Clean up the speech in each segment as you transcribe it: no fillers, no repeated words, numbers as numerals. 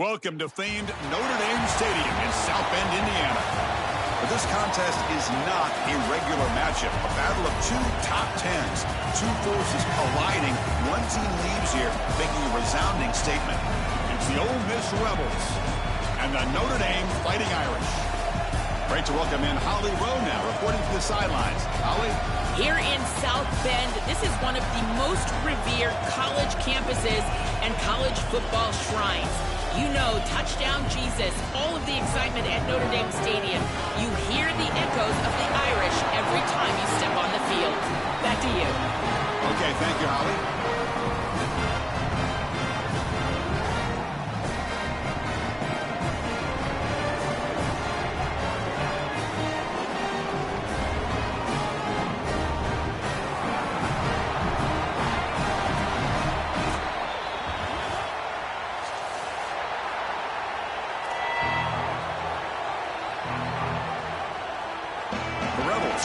Welcome to famed Notre Dame Stadium in South Bend, Indiana. But this contest is not a regular matchup. A battle of two top tens. Two forces colliding. One team leaves here making a resounding statement. It's the Ole Miss Rebels and the Notre Dame Fighting Irish. Great to welcome in Holly Rowe now, reporting from the sidelines. Holly? Here in South Bend, this is one of the most revered college campuses and college football shrines. You know, touchdown Jesus, all of the excitement at Notre Dame Stadium. You hear the echoes of the Irish every time you step on the field. Back to you. Okay, thank you, Holly.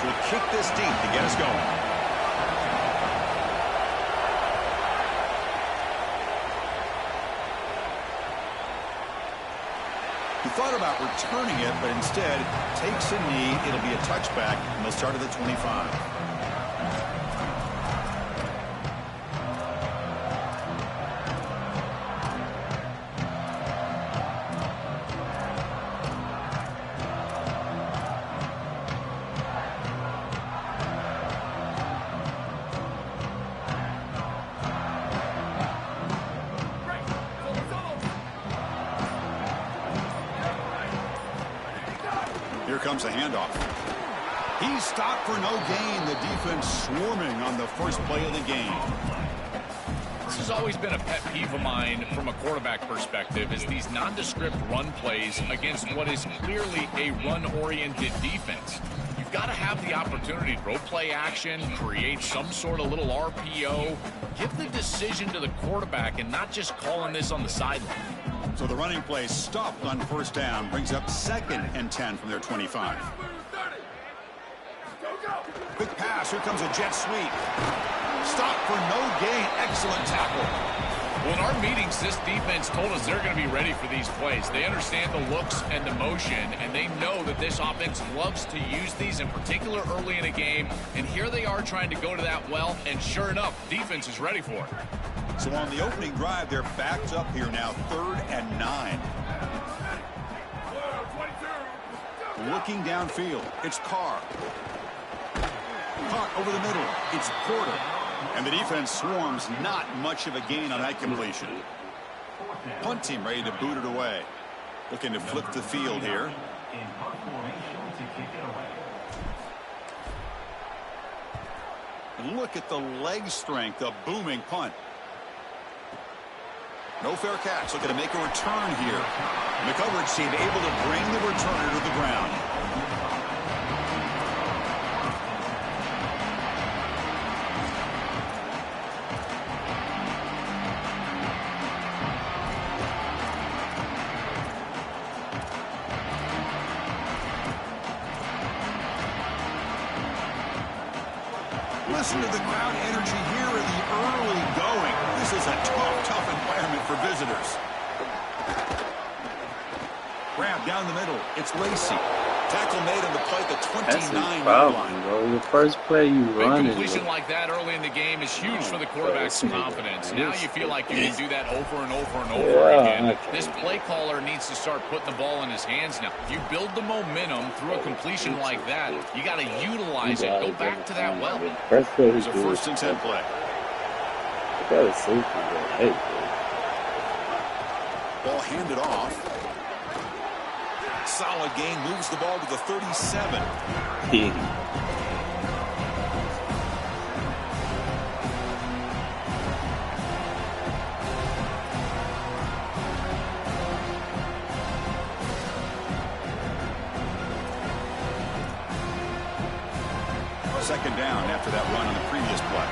Will kick this deep to get us going. He thought about returning it, but instead takes a knee. It'll be a touchback, and they'll start at the 25. Here comes a handoff. He's stopped for no gain. The defense swarming on the first play of the game. This has always been a pet peeve of mine from a quarterback perspective, is these nondescript run plays against what is clearly a run-oriented defense. You've got to have the opportunity to throw play action, create some sort of little RPO, give the decision to the quarterback and not just calling this on the sideline. So the running play stopped on first down, brings up 2nd and 10 from their 25. Quick pass, here comes a jet sweep. Stop for no gain, excellent tackle. Well, in our meetings, this defense told us they're going to be ready for these plays. They understand the looks and the motion, and they know that this offense loves to use these, in particular early in a game. And here they are trying to go to that well, and sure enough, defense is ready for it. So on the opening drive, they're backed up here now, 3rd and 9. Looking downfield, it's Carr. Caught over the middle, it's Porter. And the defense swarms, not much of a gain on that completion. Punt team ready to boot it away. Looking to flip the field here. Look at the leg strength, a booming punt. No fair catch, looking to make a return here. And the coverage team able to bring the returner to the ground. Listen to the crowd energy here in the early going. This is a tough environment for visitors. Grab down the middle. It's Lacey. Tackle made on the play at the 29-yard line. Bro. The first play you run. Big completion like that early in the game is huge for the quarterback's confidence. Now you feel like you can do that over and over and over again. This play caller needs to start putting the ball in his hands now. If you build the momentum through a completion like that, you got to utilize it. Go back to that well. Here's a 1st and 10 play. Ball handed off. Solid gain, moves the ball to the 37. Second down after that run on the previous play.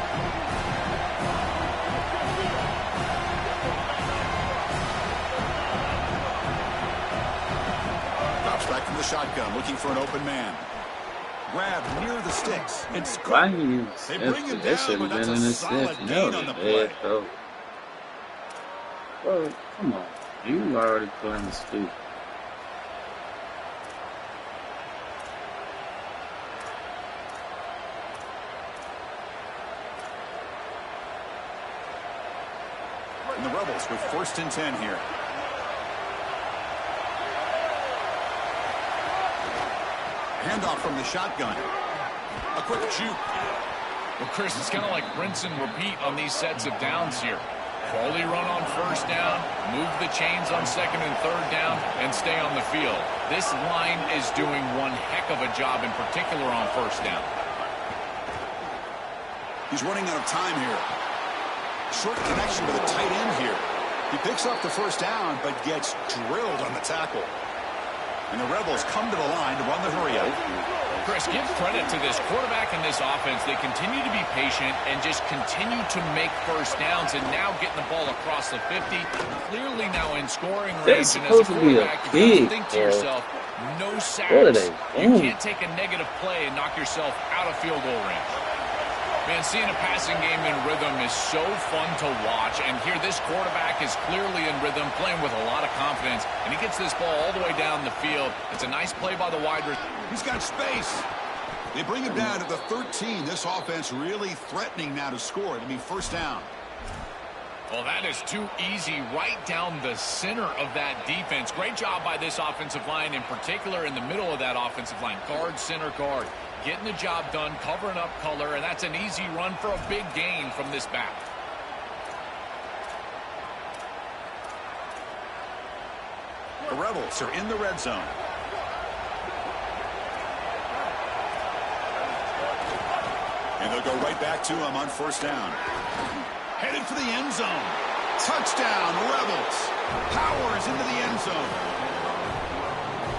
Back from the shotgun, looking for an open man. Grab near the sticks. It's Why they bring him down, but that's a solid gain on the play. Bro, come on. You already playing the stupid. And the Rebels with 1st and 10 here. Handoff from the shotgun. A quick juke. Well, Chris, it's kind of like rinse and repeat on these sets of downs here. Quality run on 1st down, move the chains on 2nd and 3rd down, and stay on the field. This line is doing one heck of a job, in particular on 1st down. He's running out of time here. Short connection with a tight end here. He picks up the 1st down, but gets drilled on the tackle. And the Rebels come to the line to run the hurry-up. Chris, give credit to this quarterback and this offense. They continue to be patient and just continue to make 1st downs, and now getting the ball across the 50. Clearly now in scoring range. That's And as a supposed to be a quarterback, you kick, think to bro. yourself, no sacks. What are they You doing? can't take a negative play and knock yourself out of field goal range. Man, seeing a passing game in rhythm is so fun to watch. And here this quarterback is clearly in rhythm, playing with a lot of confidence. And he gets this ball all the way down the field. It's a nice play by the wide receiver. He's got space. They bring him down to the 13. This offense really threatening now to score. It'll be 1st down. Well, that is too easy right down the center of that defense. Great job by this offensive line, in particular in the middle of that offensive line. Guard, center, guard. Getting the job done, covering up color, and that's an easy run for a big gain from this back. The Rebels are in the red zone. And they'll go right back to him on 1st down. Headed for the end zone. Touchdown, Rebels. Powers into the end zone.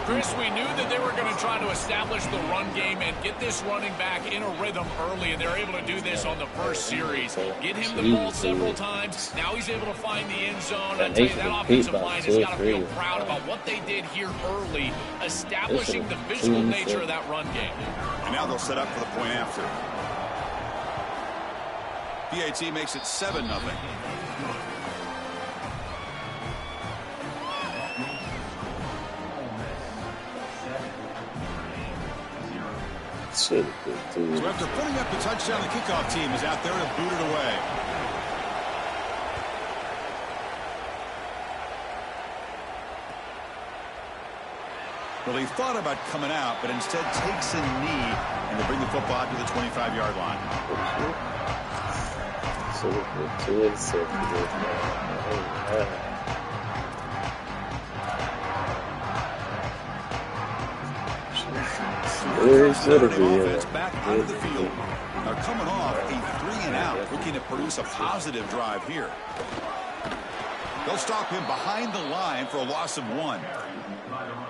Chris, we knew that they were going to try to establish the run game and get this running back in a rhythm early, and they're able to do this on the first series. Get him the ball several times. Now he's able to find the end zone. I tell you, that offensive line has got to feel proud about what they did here early, establishing the visual nature of that run game. And now they'll set up for the point after. PAT makes it 7-0. So after putting up the touchdown, the kickoff team is out there to boot it away. Well, he thought about coming out, but instead takes a knee, and they bring the football to the 25-yard line. Offense back onto the field. Now coming off a 3-and-out, looking to produce a positive drive here. They'll stop him behind the line for a loss of 1.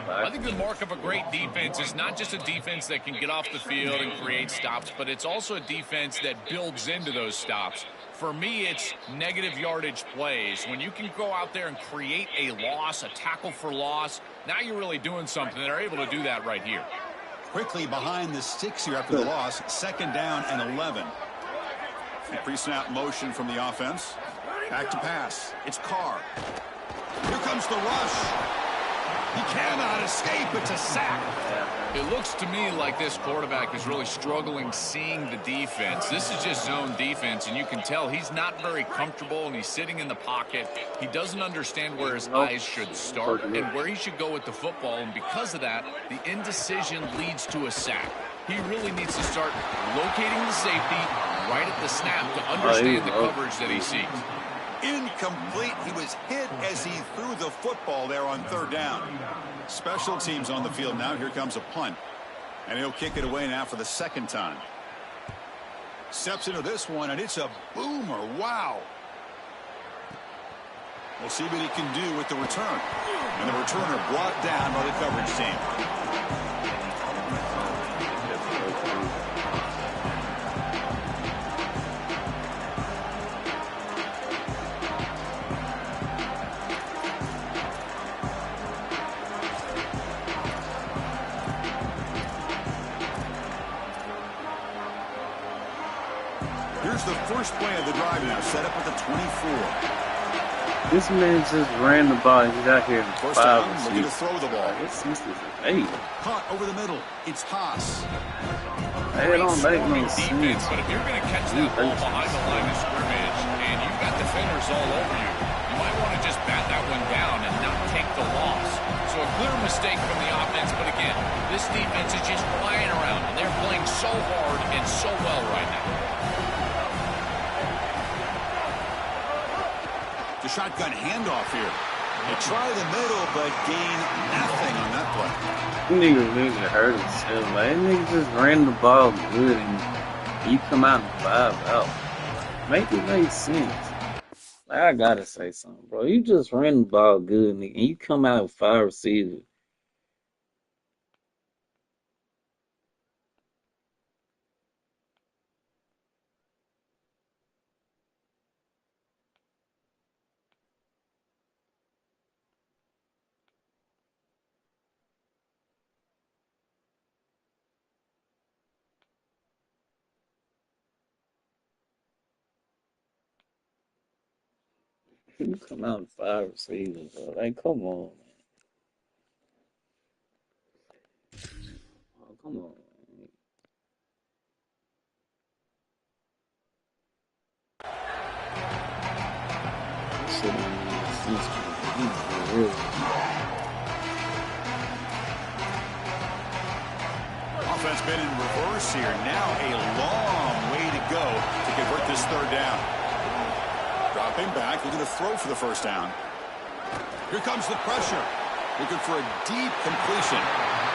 I think the mark of a great defense is not just a defense that can get off the field and create stops, but it's also a defense that builds into those stops. For me, it's negative yardage plays. When you can go out there and create a loss, a tackle for loss, now you're really doing something. They're able to do that right here. Quickly behind the sticks here after the loss. 2nd down and 11. A pre-snap motion from the offense. Back to pass. It's Carr. Here comes the rush. He cannot escape. It's a sack. It looks to me like this quarterback is really struggling seeing the defense. This is just zone defense, and you can tell he's not very comfortable, and he's sitting in the pocket. He doesn't understand where his eyes should start and where he should go with the football, and because of that, the indecision leads to a sack. He really needs to start locating the safety right at the snap to understand the coverage that he sees. Incomplete. He was hit as he threw the football there on 3rd down. Special teams on the field now. Here comes a punt. And he'll kick it away now for the 2nd time. Steps into this one, and it's a boomer. Wow. We'll see what he can do with the return. And the returner brought down by the coverage team. Here's the first play of the drive now, set up at the 24. This man just ran the ball. He's out here in First down, looking to throw the ball. This is eight. Caught over the middle. It's Haas. Hey, it don't make no sense. But if you're going to catch that ball behind the line of scrimmage and you've got defenders all over you, you might want to just bat that one down and not take the loss. So a clear mistake from the offense, but again, this defense is just flying around, and they're playing so hard and so well right now. The shotgun handoff here. They try the middle, but gain nothing on that play. Niggas need to hurt himself. Like, niggas just ran the ball good, and you come out and 5 out. Make it make sense. Like, I gotta say something, bro. You just ran the ball good, nigga, and you come out with 5 receivers. You come out with 5 receivers, bro. Like, come on, man. Oh, come on, man. This shit don't make sense, man. Real. Offense been in reverse here. Now a long way to go to convert this third down. Dropping back, looking to throw for the first down. Here comes the pressure. Looking for a deep completion.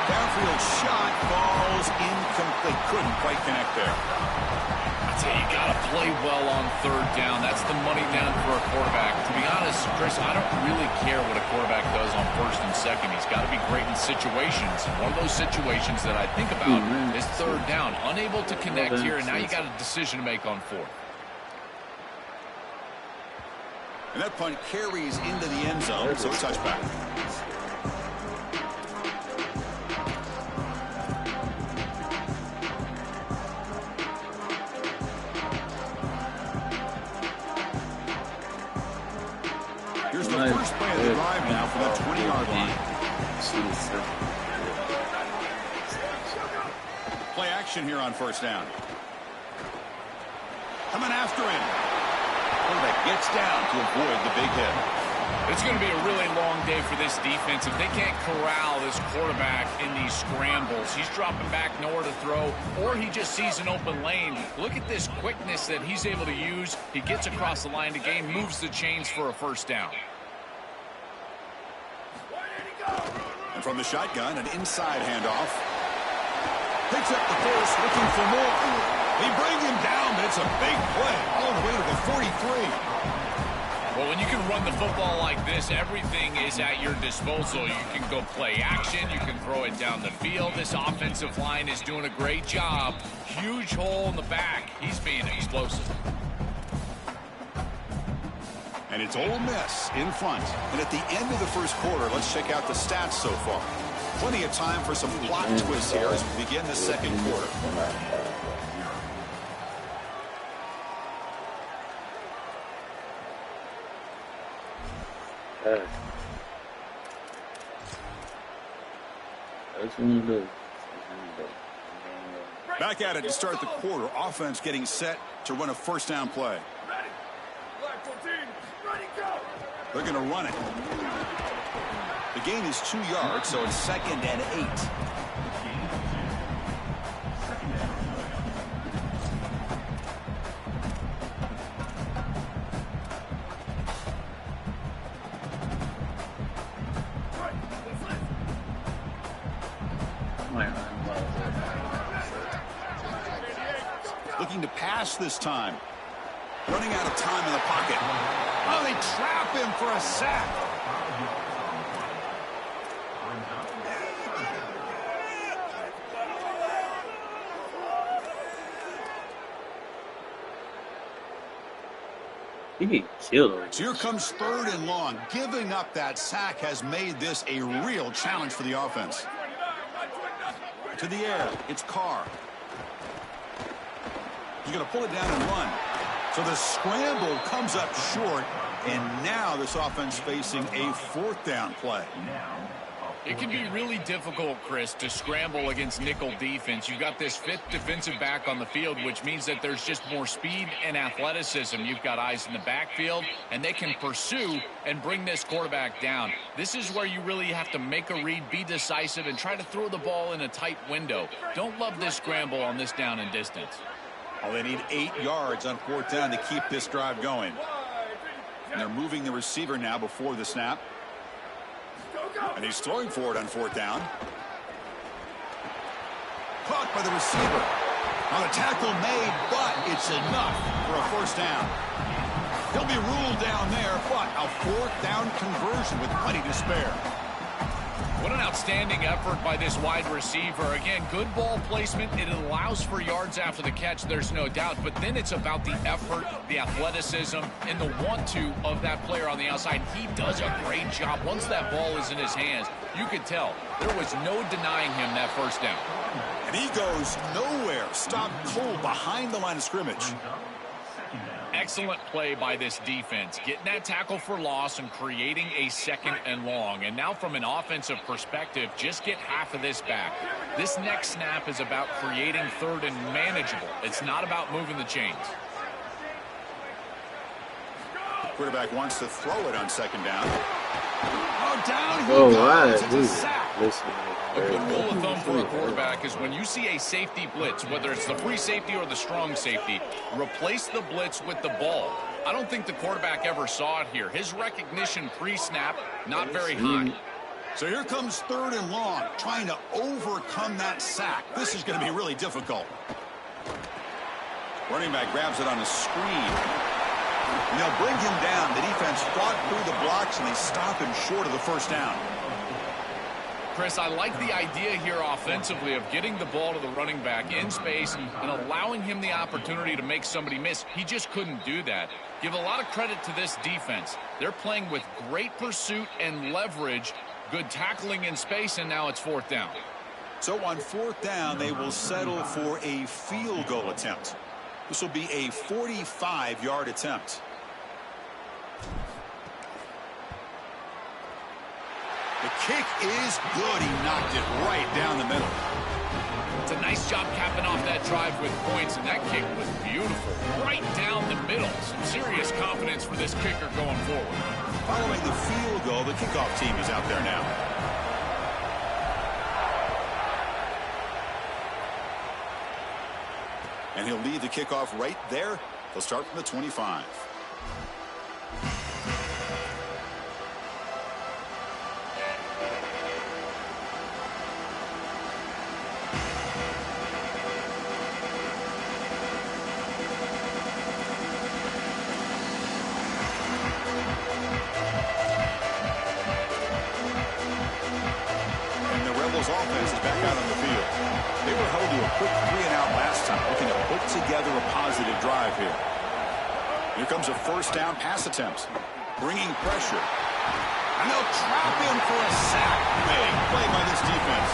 Downfield shot falls incomplete. Couldn't quite connect there. I tell you, you got to play well on third down. That's the money down for a quarterback. To be honest, Chris, I don't really care what a quarterback does on first and second. He's got to be great in situations. One of those situations that I think about is third down. Unable to connect here, and now you got a decision to make on fourth. And that punt carries into the end zone, so a touchback. Here's the first play of the drive now for that 20-yard line. Play action here on first down. Coming after him. Quarterback gets down to avoid the big hit. It's going to be a really long day for this defense. If they can't corral this quarterback in these scrambles, he's dropping back nowhere to throw, or he just sees an open lane. Look at this quickness that he's able to use. He gets across the line to gain, moves the chains for a first down. And from the shotgun, an inside handoff. Picks up the first, looking for more. They bring him down, but it's a big play all the way to the 43. Well, when you can run the football like this, everything is at your disposal. You can go play action. You can throw it down the field. This offensive line is doing a great job. Huge hole in the back. He's being explosive. And it's Ole Miss in front. And at the end of the first quarter, let's check out the stats so far. Plenty of time for some plot twists here as we begin the second quarter. Back at it to start the quarter. Offense getting set to run a first down play. They're going to run it. The gain is 2 yards, so it's 2nd and 8. Looking to pass this time. Running out of time in the pocket. Oh, they trap him for a sack. He get killed. So here comes 3rd and long. Giving up that sack has made this a real challenge for the offense. To the air, it's Carr. He's going to pull it down and run. So the scramble comes up short, And now this offense facing a 4th down play. It can be really difficult, Chris, to scramble against nickel defense. You've got this 5th defensive back on the field, which means that there's just more speed and athleticism. You've got eyes in the backfield, and they can pursue and bring this quarterback down. This is where you really have to make a read, be decisive, and try to throw the ball in a tight window. Don't love this scramble on this down and distance. Well, they need 8 yards on 4th down to keep this drive going. And they're moving the receiver now before the snap. And he's throwing for it on 4th down. Caught by the receiver. Now the tackle made, but it's enough for a 1st down. He'll be ruled down there, but a 4th down conversion with plenty to spare. What an outstanding effort by this wide receiver. Again, good ball placement. It allows for yards after the catch, there's no doubt. But then it's about the effort, the athleticism, and the want-to of that player on the outside. He does a great job. Once that ball is in his hands, you could tell there was no denying him that 1st down. And he goes nowhere. Stopped cold behind the line of scrimmage. Excellent play by this defense, getting that tackle for loss and creating a 2nd and long. And now from an offensive perspective, just get half of this back. This next snap is about creating 3rd and manageable. It's not about moving the chains. The quarterback wants to throw it on 2nd down. Oh, down he goes. It's a sack. A good rule of thumb for a quarterback is when you see a safety blitz, whether it's the free safety or the strong safety, replace the blitz with the ball. I don't think the quarterback ever saw it here. His recognition pre-snap, not very high. So here comes 3rd and long, trying to overcome that sack. This is going to be really difficult. Running back grabs it on a screen. And they'll bring him down. The defense fought through the blocks, and they stop him short of the 1st down. Chris, I like the idea here offensively of getting the ball to the running back in space and allowing him the opportunity to make somebody miss. He just couldn't do that. Give a lot of credit to this defense. They're playing with great pursuit and leverage, good tackling in space, and now it's 4th down. So on 4th down, they will settle for a field goal attempt. This will be a 45-yard attempt. The kick is good. He knocked it right down the middle. It's a nice job capping off that drive with points, and that kick was beautiful. Right down the middle. Some serious confidence for this kicker going forward. Following the field goal, the kickoff team is out there now. And he'll lead the kickoff right there. They'll start from the 25. Offense is back out on the field. They were held to a quick 3-and-out last time, looking to put together a positive drive here. Here comes a 1st down pass attempt, bringing pressure. And they'll trap him for a sack. Big play by this defense.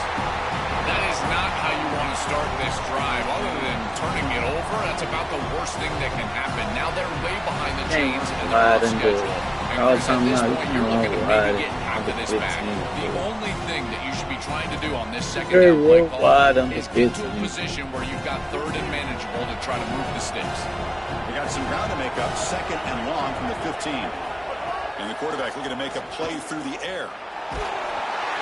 That is not how you want to start this drive. Other than turning it over, that's about the worst thing that can happen. Now they're way behind the chains and they're off schedule. And Chris, at this point, you're looking to maybe get half of this back. The only thing that you should be trying to do on this 2nd down play call is get to a position where you've got 3rd and manageable to try to move the sticks. They got some ground to make up, 2nd and long from the 15. And the quarterback looking to make a play through the air.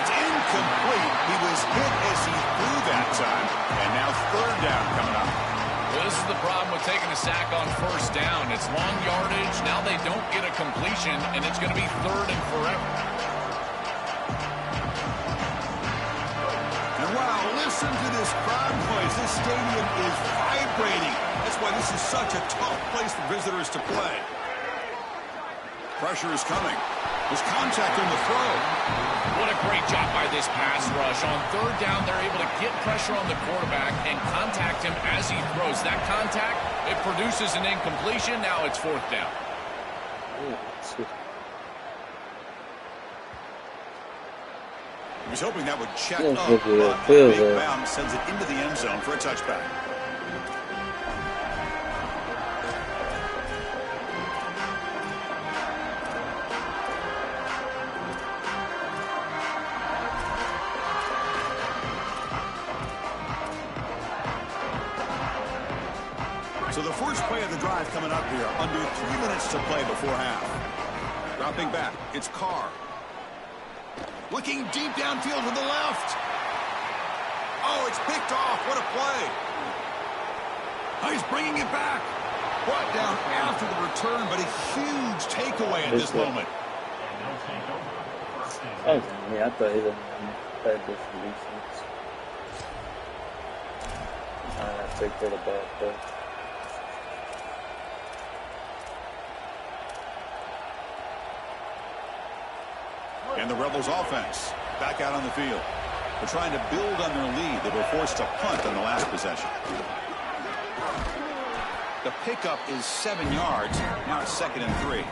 It's incomplete. He was hit as he threw that time. And now 3rd down coming up. Well, this is the problem with taking a sack on 1st down. It's long yardage. Now they don't get a completion, and it's going to be 3rd and forever. And wow, listen to this crowd noise. This stadium is vibrating. That's why this is such a tough place for visitors to play. Pressure is coming. There's contact on the throw. What a great job by this pass rush. On 3rd down, they're able to get pressure on the quarterback and contact him as he throws. That contact, it produces an incompletion. Now it's 4th down. He was hoping that would check up, but big bounce sends it into the end zone for a touchback. So the first play of the drive coming up here. Under 3 minutes to play before half. Dropping back. It's Carr. Looking deep downfield to the left. Oh, it's picked off. What a play. Oh, he's bringing it back. Brought down after the return, but a huge takeaway at this moment. Yeah, I thought he didn't play this defense. I take that about that. And the Rebels offense back out on the field. They're trying to build on their lead. They were forced to punt on the last possession. The pickup is 7 yards. Now it's 2nd and 3.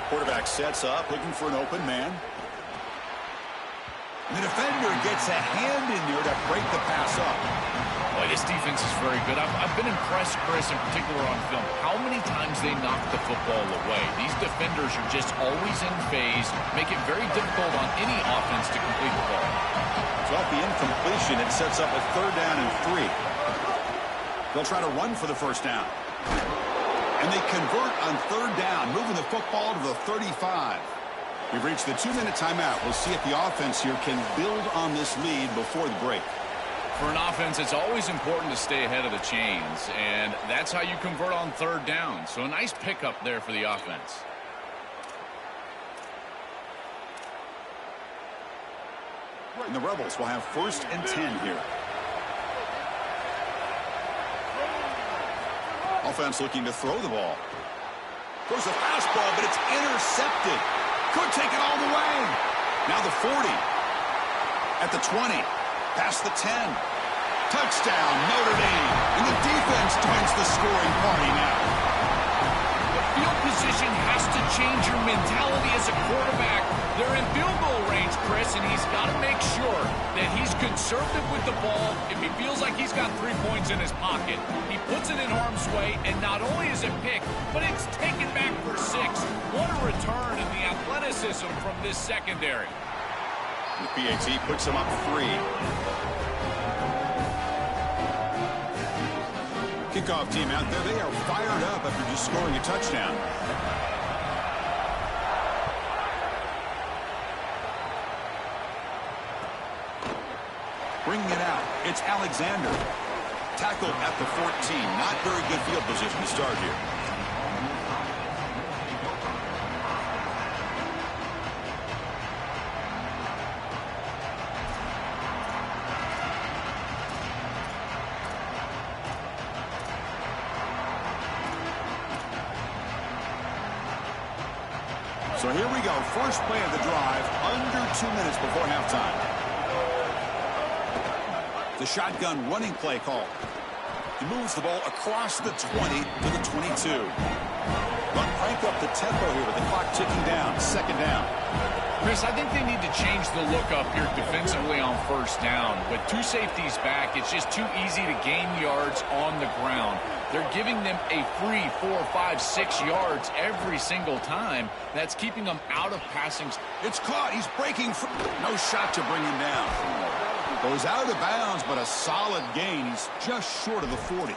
Quarterback sets up, looking for an open man. The defender gets a hand in there to break the pass up. Boy, this defense is very good. I've been impressed, Chris, in particular on film, how many times they knock the football away. These defenders are just always in phase, make it very difficult on any offense to complete the ball. So off the incompletion, it sets up a 3rd down and 3. They'll try to run for the first down. And they convert on 3rd down, moving the football to the 35. We've reached the 2-minute timeout. We'll see if the offense here can build on this lead before the break. For an offense, it's always important to stay ahead of the chains, and that's how you convert on 3rd down. So a nice pickup there for the offense. And the Rebels will have 1st and 10 here. Offense looking to throw the ball. Throws a fastball, but it's intercepted. Could take it all the way. Now the 40. At the 20. Past the 10. Touchdown, Notre Dame. And the defense joins the scoring party now. The field position has to change your mentality as a quarterback. They're in field goal range, Chris, and he's got to make sure that he's conservative with the ball. If he feels like he's got 3 points in his pocket, he puts it in harm's way, and not only is it picked, but it's taken back for 6. What a return in the athleticism from this secondary. The PAT puts him up 3. Kickoff team out there, they are fired up after just scoring a touchdown. Bringing it out, it's Alexander. Tackled at the 14. Not very good field position to start here. So here we go. First play of the drive, under 2 minutes before halftime. The shotgun running play call. He moves the ball across the 20 to the 22. But crank up the tempo here with the clock ticking down. 2nd down. Chris, I think they need to change the look up here defensively on 1st down. With 2 safeties back, it's just too easy to gain yards on the ground. They're giving them a free 4, 5, 6 yards every single time. That's keeping them out of passing. It's caught. He's breaking. No shot to bring him down. Goes out of bounds, but a solid gain. He's just short of the 40.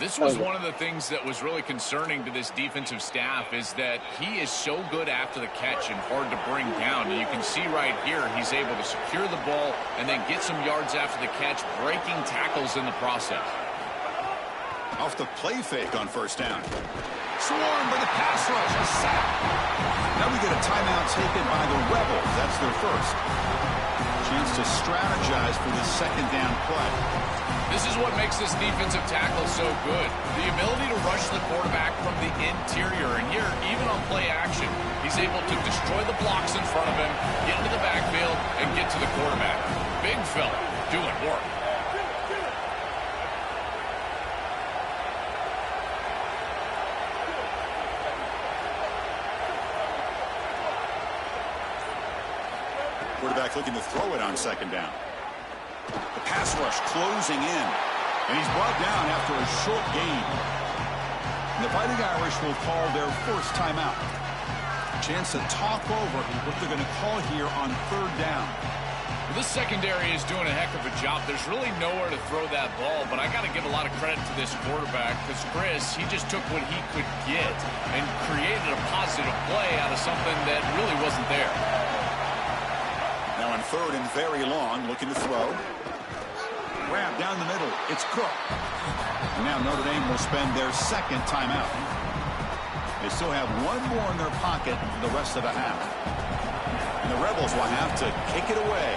This was one of the things that was really concerning to this defensive staff, is that he is so good after the catch and hard to bring down. And you can see right here, he's able to secure the ball and then get some yards after the catch, breaking tackles in the process. Off the play fake on 1st down. Swarmed by the pass rush. A sack. Now we get a timeout taken by the Rebels. That's their first. Chance to strategize for the 2nd down play. This is what makes this defensive tackle so good. The ability to rush the quarterback from the interior. And here, even on play action, he's able to destroy the blocks in front of him, get into the backfield, and get to the quarterback. Big fella doing work. Quarterback looking to throw it on 2nd down. The pass rush closing in. And he's brought down after a short gain. And the Fighting Irish will call their first timeout. Chance to talk over what they're going to call here on third down. Well, this secondary is doing a heck of a job. There's really nowhere to throw that ball, but I got to give a lot of credit to this quarterback because Chris, he just took what he could get and created a positive play out of something that really wasn't there. Now on third and very long, looking to throw. Grab down the middle. It's Cook. And now Notre Dame will spend their second timeout. They still have one more in their pocket the rest of the half. And the Rebels will have to kick it away.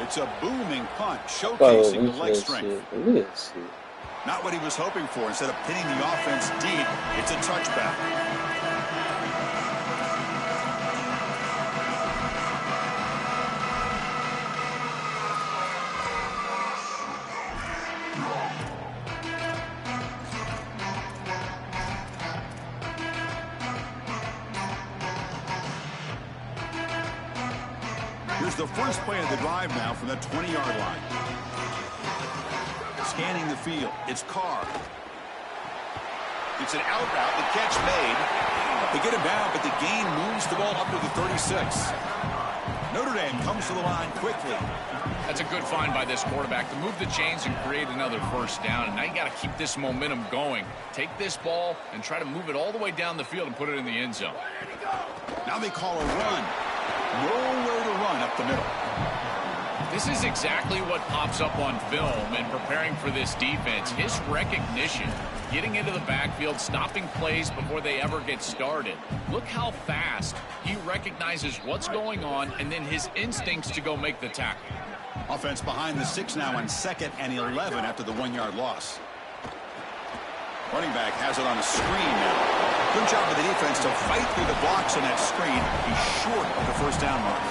It's a booming punt, showcasing the leg strength. Not what he was hoping for. Instead of pinning the offense deep, it's a touchback. Here's the first play of the drive now from the 20-yard line. Scanning the field. It's Carr. It's an out route. The catch made. They get him down, but the gain moves the ball up to the 36. Notre Dame comes to the line quickly. That's a good find by this quarterback to move the chains and create another first down. And now you got to keep this momentum going. Take this ball and try to move it all the way down the field and put it in the end zone. Now they call a run. Nowhere to run up the middle. This is exactly what pops up on film and preparing for this defense. His recognition, getting into the backfield, stopping plays before they ever get started. Look how fast he recognizes what's going on and then his instincts to go make the tackle. Offense behind the 6 now on 2nd and 11 after the 1-yard loss. Running back has it on a screen now. Good job of the defense to fight through the blocks on that screen. He's short of the first down mark.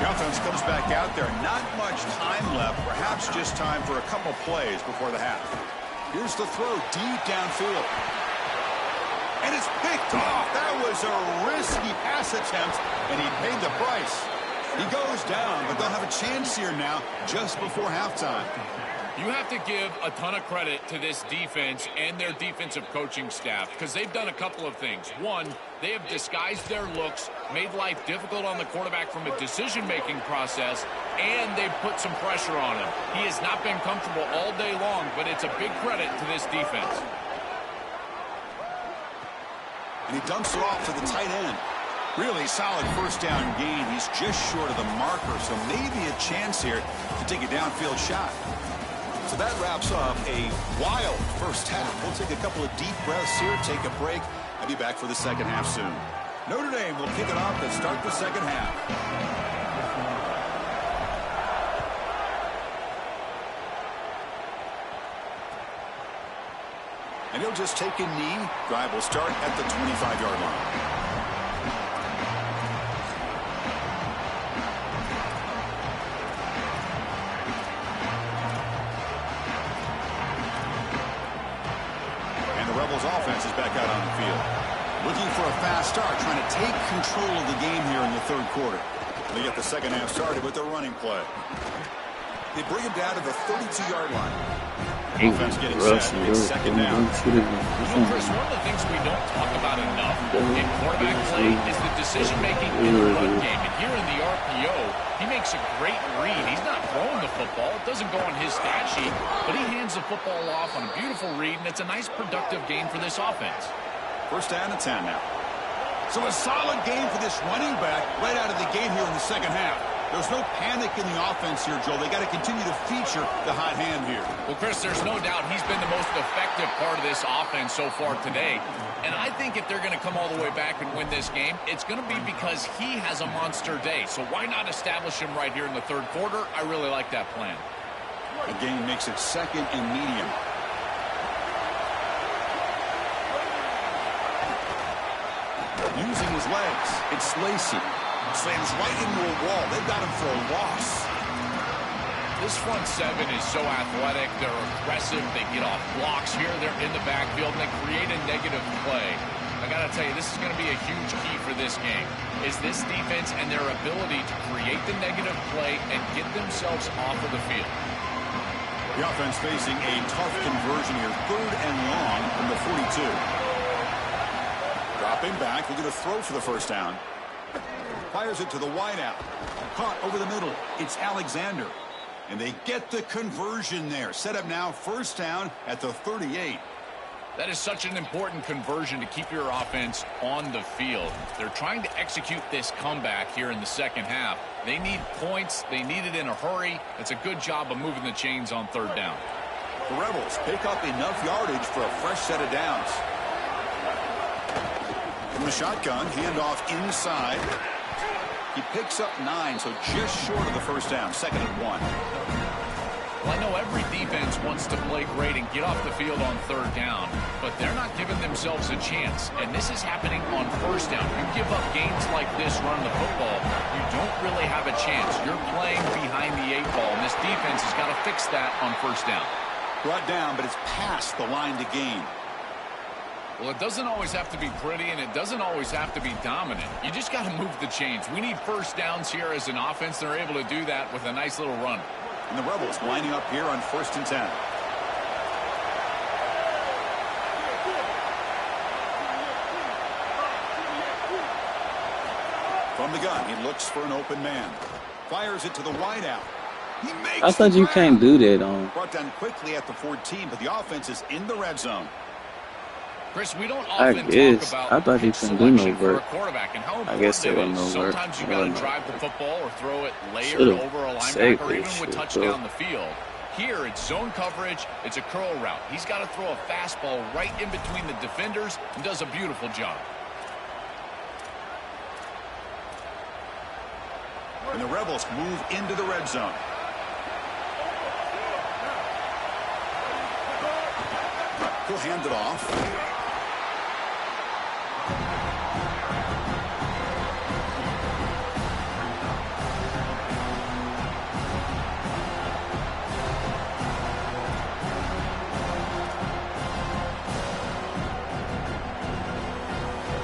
The offense comes back out there. Not much time left. Perhaps just time for a couple plays before the half. Here's the throw deep downfield. And it's picked off. That was a risky pass attempt, and he paid the price. He goes down, but they'll have a chance here now just before halftime. You have to give a ton of credit to this defense and their defensive coaching staff because they've done a couple of things. One, they have disguised their looks, made life difficult on the quarterback from a decision-making process, and they've put some pressure on him. He has not been comfortable all day long, but it's a big credit to this defense. And he dumps it off to the tight end. Really solid first down gain. He's just short of the marker, so maybe a chance here to take a downfield shot. So that wraps up a wild first half. We'll take a couple of deep breaths here, take a break, and be back for the second half soon. Notre Dame will kick it off to start the second half. And he'll just take a knee. Drive will start at the 25-yard line. Offense is back out on the field. Looking for a fast start, trying to take control of the game here in the third quarter. They get the second half started with their running play. They bring him down to the 32-yard line. Offense getting set. It's second down. Chris, one of the things we don't talk about enough in quarterback play is the decision-making in the run game. And here in the RPO, he makes a great read. He's not throwing the football. It doesn't go on his stat sheet, but he hands the football off on a beautiful read, and it's a nice productive game for this offense. First down and 10 now. So a solid game for this running back right out of the gate here in the second half. There's no panic in the offense here, Joel. They got to continue to feature the hot hand here. Well, Chris, there's no doubt he's been the most effective part of this offense so far today. And I think if they're going to come all the way back and win this game, it's going to be because he has a monster day. So why not establish him right here in the third quarter? I really like that plan. The game makes it second and medium. Using his legs, it's Lacey. Slams right into a wall. They've got him for a loss. This front seven is so athletic. They're aggressive. They get off blocks here. They're in the backfield, and they create a negative play. I got to tell you, this is going to be a huge key for this game, is this defense and their ability to create the negative play and get themselves off of the field. The offense facing a tough conversion here. 3rd and long from the 42. Dropping back, looking to throw for the first down. Fires it to the wideout. Caught over the middle. It's Alexander. And they get the conversion there. Set up now, first down at the 38. That is such an important conversion to keep your offense on the field. They're trying to execute this comeback here in the second half. They need points. They need it in a hurry. It's a good job of moving the chains on 3rd down. The Rebels pick up enough yardage for a fresh set of downs. From the shotgun, handoff inside. He picks up 9, so just short of the first down. 2nd and 1. Well, I know every defense wants to play great and get off the field on 3rd down, but they're not giving themselves a chance, and this is happening on 1st down. You give up games like this running the football, you don't really have a chance. You're playing behind the 8 ball, and this defense has got to fix that on 1st down. Brought down, but it's past the line to gain. Well, it doesn't always have to be pretty, and it doesn't always have to be dominant. You just got to move the chains. We need first downs here as an offense. They're able to do that with a nice little run. And the Rebels lining up here on 1st and 10. From the gun, he looks for an open man. Fires it to the wideout. He makes I thought you can't do that on. Brought down quickly at the 14, but the offense is in the red zone. Chris, we don't often talk about I thought he couldn't do no for a work. quarterback and how I guess important there it was is. no work. Sometimes you got to drive the football or throw it layered Should've over a saved linebacker, or even this with shit, touchdown bro. the field. Here, it's zone coverage. It's a curl route. He's got to throw a fastball right in between the defenders and does a beautiful job. And the Rebels move into the red zone. He'll hand it off.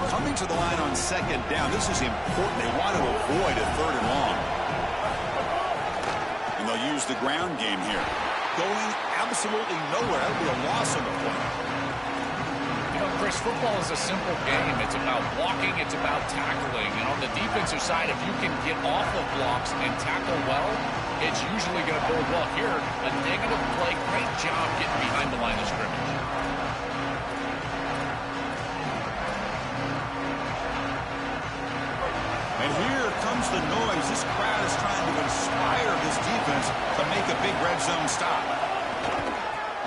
Coming to the line on 2nd down. This is important. They want to avoid a 3rd and long. And they'll use the ground game here. Going absolutely nowhere. That'll be a loss on the play. You know, Chris, football is a simple game. It's about blocking. It's about tackling. And on the defensive side, if you can get off of blocks and tackle well, it's usually going to bode well. Here, a negative play. Great job getting behind the line of scrimmage. And here comes the noise. This crowd is trying to inspire this defense to make a big red zone stop.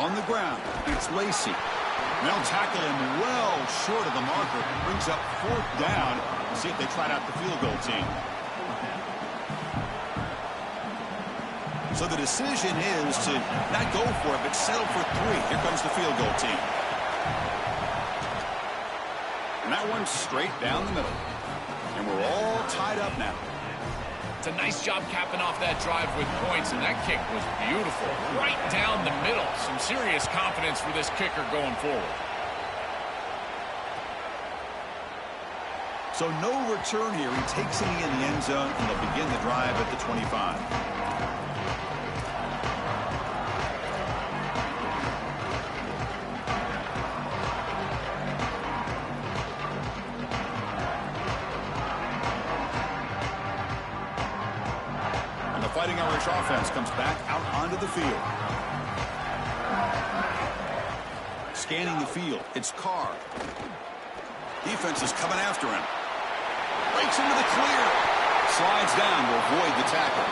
On the ground, it's Lacey. They'll tackle him well short of the marker. Brings up 4th down. We'll see if they try out the field goal team. So the decision is to not go for it, but settle for 3. Here comes the field goal team. And that one's straight down the middle. And we're all tied up now. It's a nice job capping off that drive with points, and that kick was beautiful. Right down the middle. Some serious confidence for this kicker going forward. So no return here. He takes it in the end zone, and they'll begin the drive at the 25. Fighting Irish offense comes back out onto the field. Scanning the field, it's Carr. Defense is coming after him. Breaks into the clear. Slides down to avoid the tackle.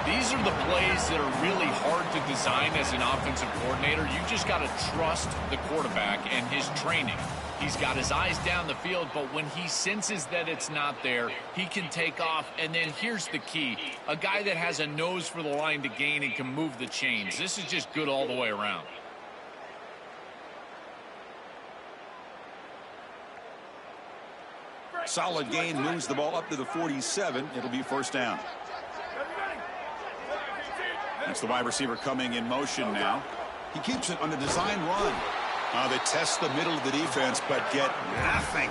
These are the plays that are really hard to design as an offensive coordinator. You just got to trust the quarterback and his training. He's got his eyes down the field, but when he senses that it's not there, he can take off. And then here's the key. A guy that has a nose for the line to gain and can move the chains. This is just good all the way around. Solid gain, moves the ball up to the 47. It'll be first down. That's the wide receiver coming in motion now. He keeps it on the design run. They test the middle of the defense, but get nothing.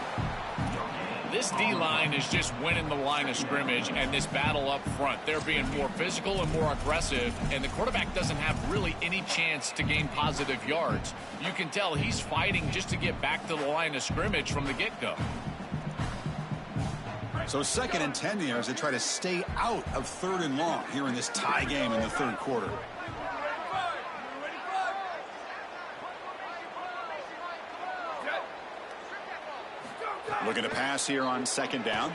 This D-line is just winning the line of scrimmage, and this battle up front. They're being more physical and more aggressive, and the quarterback doesn't have really any chance to gain positive yards. You can tell he's fighting just to get back to the line of scrimmage from the get-go. So 2nd and 10 here as they try to stay out of 3rd and long here in this tie game in the 3rd quarter. Looking to pass here on 2nd down.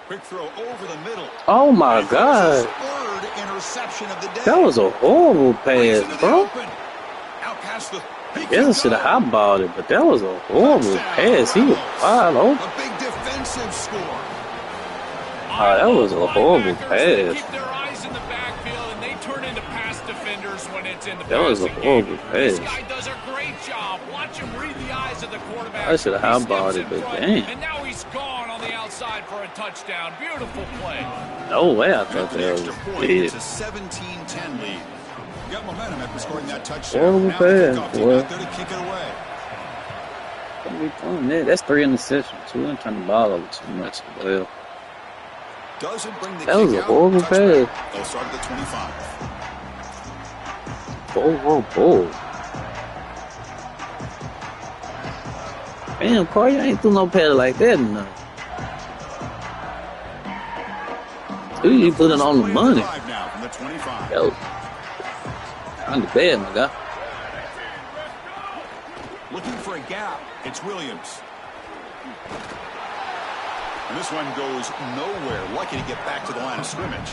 Quick throw over the middle. Oh my God. 3rd interception of the day. That was a horrible pass, bro. Out past the Yes, should have highballed it, but that was a horrible pass. He was wide open. A big defensive score. That was a horrible pass. Keep their eyes in the backfield, and they turn into pass defenders when it's in the That was a horrible pass. This guy does a great job. Watch him read the eyes of the quarterback. I should have highballed it, but dang. And now he's gone on the outside for a touchdown. Beautiful play. No way I thought that was big. It's a 17-10 lead. You got momentum after scoring that touchdown. Horrible Now the pass, kickoff team boy. out there to kick it away. Don't be fun there. That's 3 interceptions. We didn't turn the ball over too much. Well, Doesn't bring the that was kick a out. horrible Touchback. pass. They'll start at the 25. Bull. Man, Corey, you ain't threw no pass like that enough. Dude, you put it on the money. Now from the 25. Yo, on the bad, my guy. Looking for a gap. It's Williams. And this one goes nowhere. Lucky to get back to the line of scrimmage.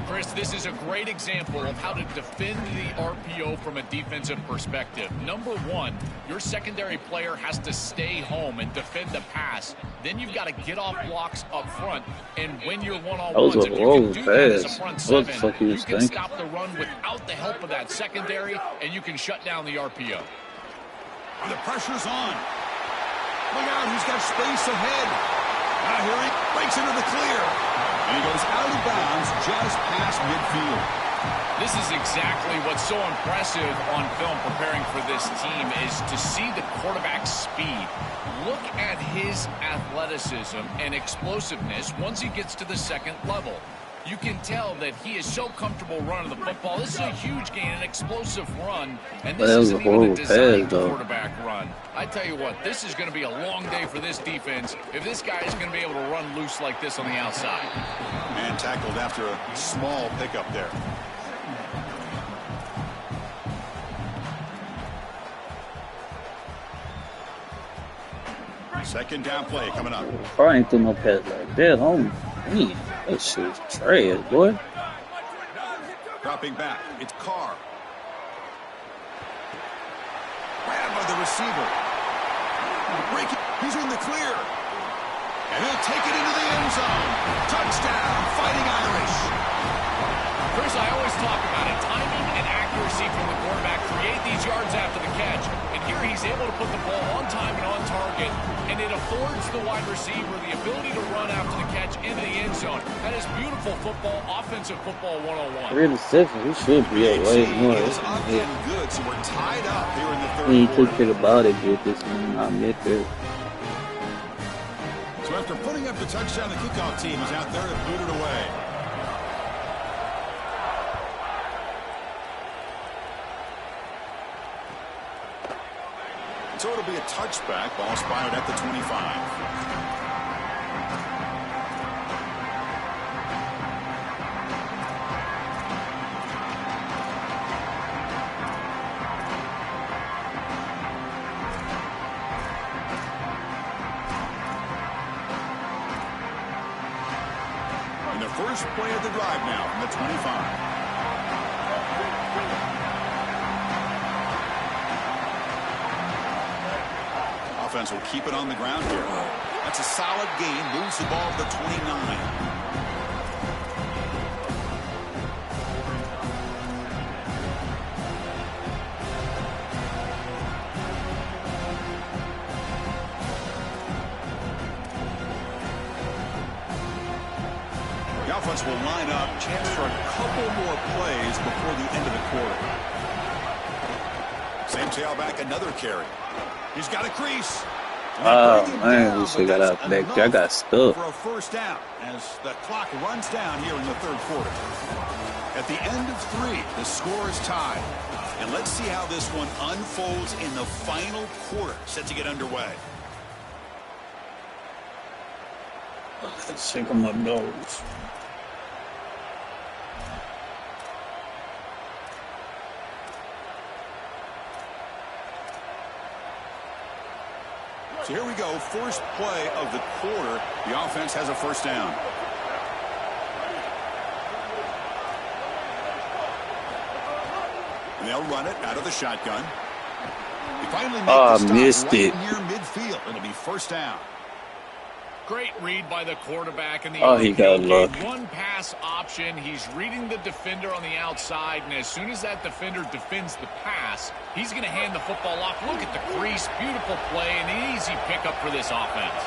Chris, this is a great example of how to defend the RPO from a defensive perspective. Number one, your secondary player has to stay home and defend the pass. Then you've got to get off blocks up front and win your one-on-ones. That was a If you can do that as a pass. front What the seven, fuck he you was can thinking? stop the run without the help of that secondary, and you can shut down the RPO. The pressure's on. Look out, he's got space ahead. Now here he breaks into the clear. And he goes out of bounds just past midfield. This is exactly what's so impressive on film preparing for this team is to see the quarterback's speed. Look at his athleticism and explosiveness once he gets to the second level. You can tell that he is so comfortable running the football. This is a huge gain, an explosive run, and this isn't even a designed quarterback run. I tell you what, this is going to be a long day for this defense if this guy is going to be able to run loose like this on the outside. Man tackled after a small pickup there. Second down play coming up. Probably ain't threw no pass like that. Oh, man. That shit's trash, boy. Dropping back, it's Carr. Grab by the receiver. He's in the clear. And he'll take it into the end zone. Touchdown, Fighting Irish. Chris, I always talk about it. Timing and accuracy from the quarterback create these yards after the catch. And here he's able to put the ball on time and on target. And it affords the wide receiver the ability to run after the catch into the end zone. That is beautiful football, offensive football 101. 3 interceptions. He should be at way more. Is up and good, so we're tied up here in the third He quarter. took care about it, get this one. I admit that. So after putting up the touchdown, the kickoff team is out there to boot it away. So it'll be a touchback. Ball spotted at the 25. And the first play of the drive now from the 25. Offense will keep it on the ground here. That's a solid gain. Moves the ball to the 29. The offense will line up. Chance for a couple more plays before the end of the quarter. Same tailback another carry. He's got a crease. Oh, man, we should got out that. I got stuck. For a first down as the clock runs down here in the third quarter. At the end of 3, the score is tied. And let's see how this one unfolds in the final quarter, set to get underway. Let's check on my nose. So here we go, first play of the quarter. The offense has a first down. And they'll run it out of the shotgun. They finally make the stop missed right it. near midfield. It'll be first down. Great read by the quarterback in the he got luck. one pass option. He's reading the defender on the outside, and as soon as that defender defends the pass, he's going to hand the football off. Look at the crease. Beautiful play and an easy pickup for this offense.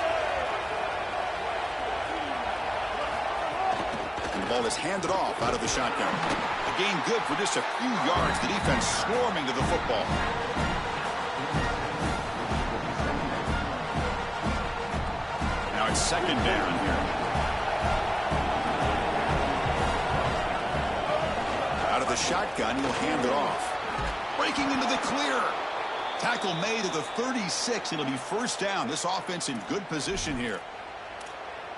And the ball is handed off out of the shotgun. A gain good for just a few yards. The defense swarming to the football. Now it's second down here. Out of the shotgun, he'll hand it off. Breaking into the clear. Tackle made at the 36. It'll be first down. This offense in good position here.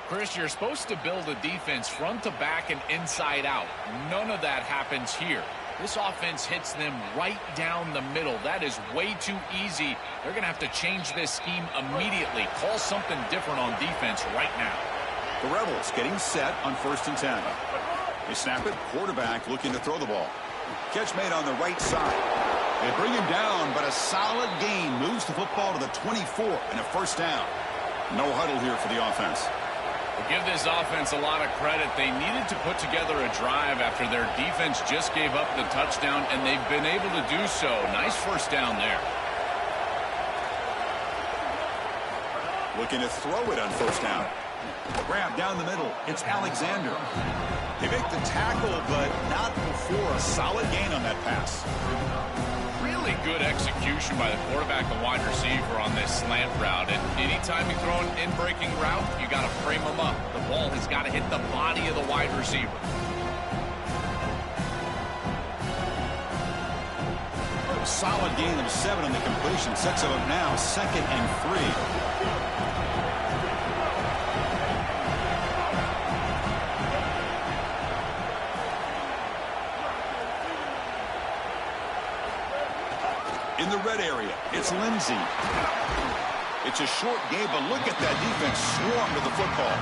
Chris, you're supposed to build a defense front to back and inside out. None of that happens here. This offense hits them right down the middle. That is way too easy. They're going to have to change this scheme immediately. Call something different on defense right now. The Rebels getting set on 1st and 10. They snap it. Quarterback looking to throw the ball. Catch made on the right side. They bring him down, but a solid gain moves the football to the 24 and a first down. No huddle here for the offense. We'll give this offense a lot of credit. They needed to put together a drive after their defense just gave up the touchdown, and they've been able to do so. Nice first down there. Looking to throw it on first down. Grab down the middle. It's Alexander. They make the tackle, but not before a solid gain on that pass. Really good execution by the quarterback and wide receiver on this slant route. And anytime you throw an in-breaking route, you got to frame them up. The ball has got to hit the body of the wide receiver. A solid gain of 7 on the completion. Sets it up now, 2nd and 3. In the red area, it's Lindsey. It's a short game, but look at that defense swarm to the football.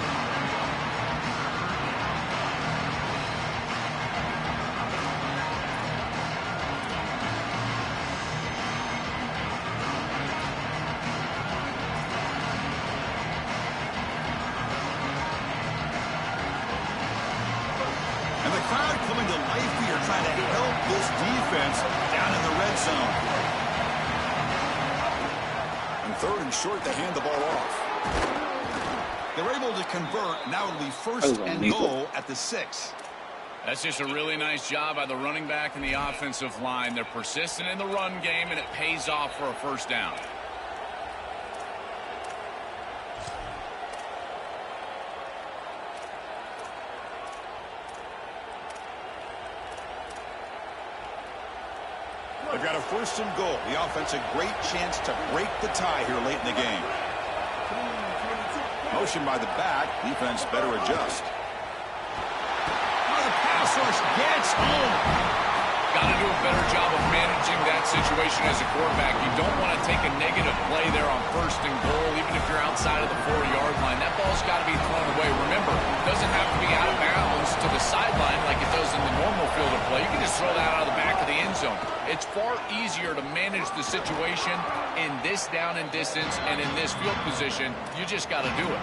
And the crowd coming to life here, trying to help this defense down in the red zone. 3rd and short, they hand the ball off. They're able to convert. Now it'll be 1st and goal at the 6. That's just a really nice job by the running back and the offensive line. They're persistent in the run game, and it pays off for a first down. They've got a 1st and goal. The offense a great chance to break the tie here late in the game. Motion by the back. Defense better adjust. Oh, the pass rush gets home. Got to do a better job of managing that situation as a quarterback. You don't want to take a negative play there on 1st and goal, even if you're outside of the 4-yard line. That ball's got to be thrown away. Remember, it doesn't have to be out of bounds to the sideline like it does in the normal field of play. You can just throw that out of the back of the end zone. It's far easier to manage the situation in this down and distance and in this field position. You just got to do it.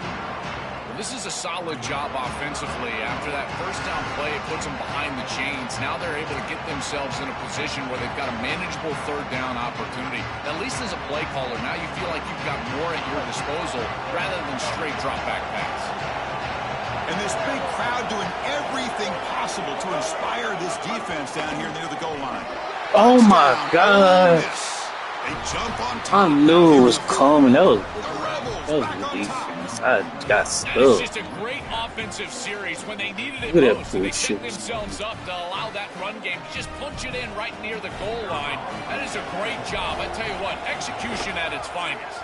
Well, this is a solid job offensively. After that first down play, it puts them behind the chains. Now they're able to get themselves in a position where they've got a manageable 3rd down opportunity. At least as a play caller, now you feel like you've got more at your disposal rather than straight drop back pass. And this big crowd doing everything possible to inspire this defense down here near the goal line. Oh, my gosh. They jump on I top. knew it was coming. That was The good Rebels back on defense. top. I got That is stuck. just a great offensive series when they needed it Look at that most. And they bullshit. set themselves up to allow that run game to just punch it in right near the goal line. That is a great job. I tell you what, execution at its finest.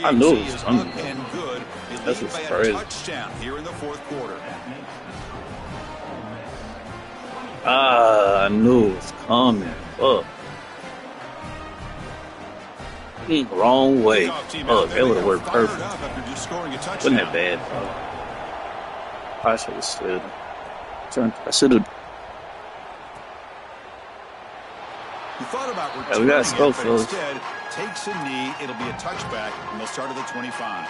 I knew it PHC was is coming. up and good. They This lead is by a crazy. touchdown here in the fourth quarter. I knew it was coming. Fuck. Wrong way. Kickoff team Oh, out there. that would They have are worked fired perfect. up after just scoring a touchdown. Wasn't that bad, though. I should have stood. I should have. He thought about Yeah, returning we gotta it, score, but fellas. instead takes a knee. It'll be a touchback, and they'll start at the 25.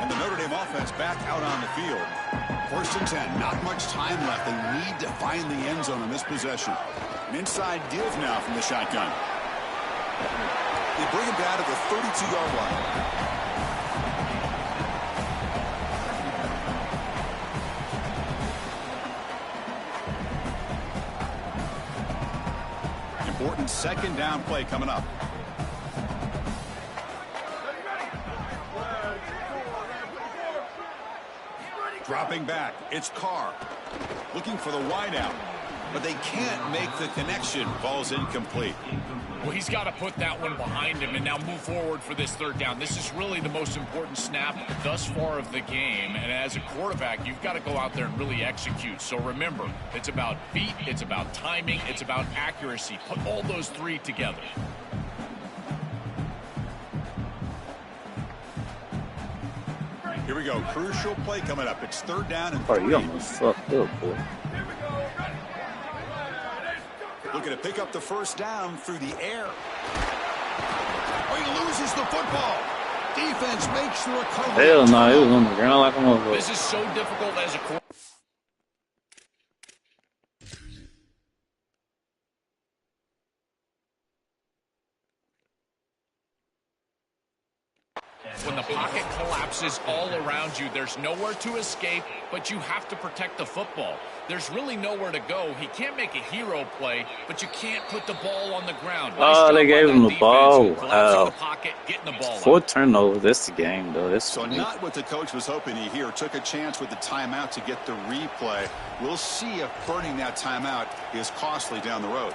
And the Notre Dame offense back out on the field. 1st and 10, not much time left. They need to find the end zone in this possession. An inside give now from the shotgun. They bring him down to the 32-yard line. Important 2nd down play coming up. Dropping back, it's Carr. Looking for the wideout, but they can't make the connection. Ball's incomplete. Well, he's got to put that one behind him and now move forward for this 3rd down. This is really the most important snap thus far of the game. And as a quarterback, you've got to go out there and really execute. So remember, it's about feet, it's about timing, it's about accuracy. Put all those 3 together. Here we go. Crucial play coming up. It's 3rd down and Oh, 3. you almost fucked up, boy. Looking to pick up the 1st down through the air. Oh, he loses the football. Defense makes the recovery. Hell no, it was on the ground like a motherfucker. This is so difficult as a quarterback. When the pocket collapses all around you, there's nowhere to escape, but you have to protect the football. There's really nowhere to go. He can't make a hero play, but you can't put the ball on the ground. Oh, they gave him the ball. Wow. Wow. The pocket, getting the ball 4 out. turnovers. That's the game, though. That's So not what the coach was hoping to hear. Took a chance with the timeout to get the replay. We'll see if burning that timeout is costly down the road.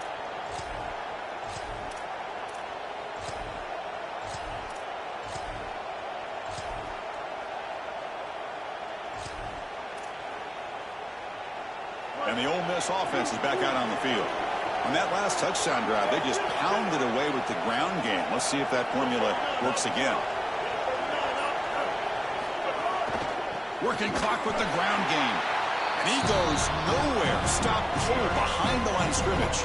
And the Ole Miss offense is back out on the field. On that last touchdown drive, they just pounded away with the ground game. Let's see if that formula works again. Working clock with the ground game. And he goes nowhere. Stopped cold behind the line of scrimmage.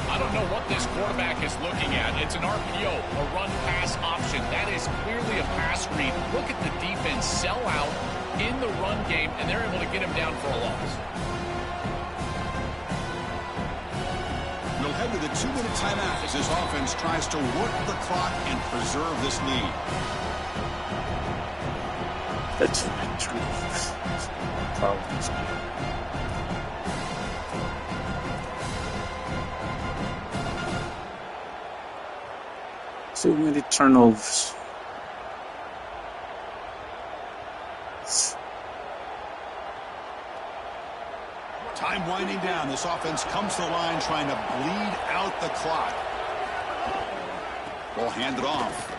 I don't know what this quarterback is looking at. It's an RPO, a run-pass option. That is clearly a pass read. Look at the defense sell out in the run game, and they're able to get him down for a loss. We'll head to the 2-minute timeout as this offense tries to work the clock and preserve this lead. That's problems. Too many turnovers. Time winding down. This offense comes to the line trying to bleed out the clock. Ball handed off.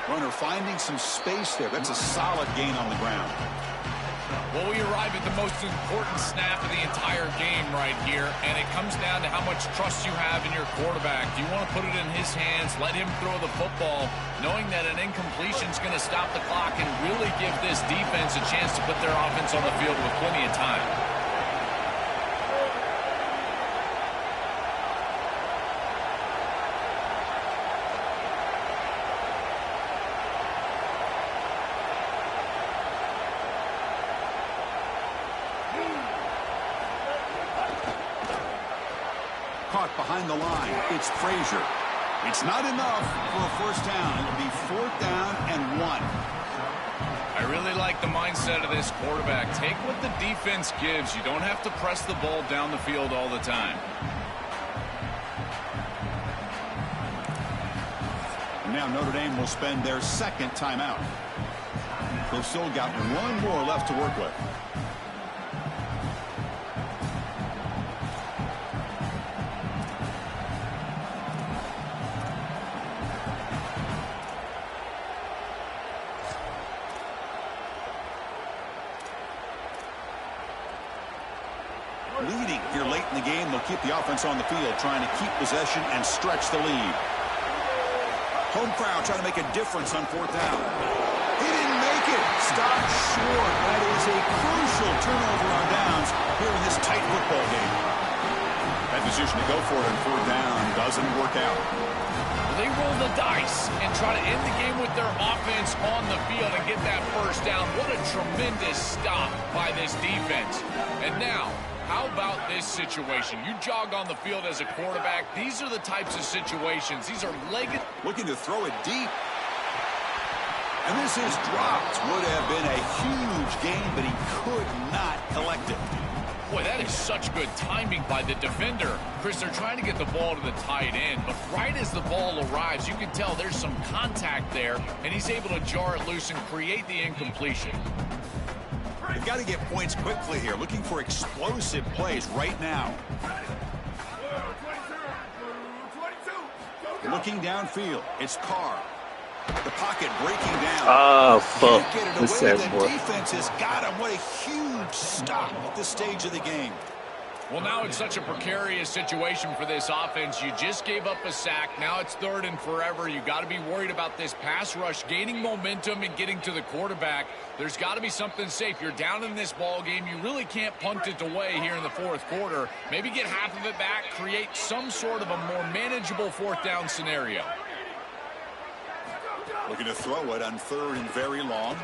Runner finding some space there. That's a solid gain on the ground. Well, we arrive at the most important snap of the entire game right here, and it comes down to how much trust you have in your quarterback. Do you want to put it in his hands, let him throw the football, knowing that an incompletion is going to stop the clock and really give this defense a chance to put their offense on the field with plenty of time? Caught behind the line. It's Frazier. It's not enough for a 1st down. It'll be 4th down and 1. I really like the mindset of this quarterback. Take what the defense gives. You don't have to press the ball down the field all the time. And now Notre Dame will spend their second timeout. They've still got one more left to work with. Leading here late in the game, they'll keep the offense on the field, trying to keep possession and stretch the lead. Home crowd trying to make a difference on fourth down. He didn't make it. Stopped short. That is a crucial turnover on downs here in this tight football game. That decision to go for it on fourth down doesn't work out. Well, they roll the dice and try to end the game with their offense on the field and get that first down. What a tremendous stop by this defense. And now, how about this situation? You jog on the field as a quarterback. These are the types of situations. These are legged. Looking to throw it deep. And this is dropped. Would have been a huge gain, but he could not collect it. Boy, that is such good timing by the defender. Chris, they're trying to get the ball to the tight end, but right as the ball arrives, you can tell there's some contact there, and he's able to jar it loose and create the incompletion. They've got to get points quickly here. Looking for explosive plays right now. Looking downfield. It's Carr. The pocket breaking down. Oh, fuck. Can't get it What's away. that, The boy? defense has got him. What a huge stop at this stage of the game. Well, now it's such a precarious situation for this offense. You just gave up a sack. Now it's third and forever. You got to be worried about this pass rush gaining momentum and getting to the quarterback. There's got to be something safe. You're down in this ball game. You really can't punt it away here in the fourth quarter. Maybe get half of it back, create some sort of a more manageable fourth down scenario. Looking to throw it on third and very long.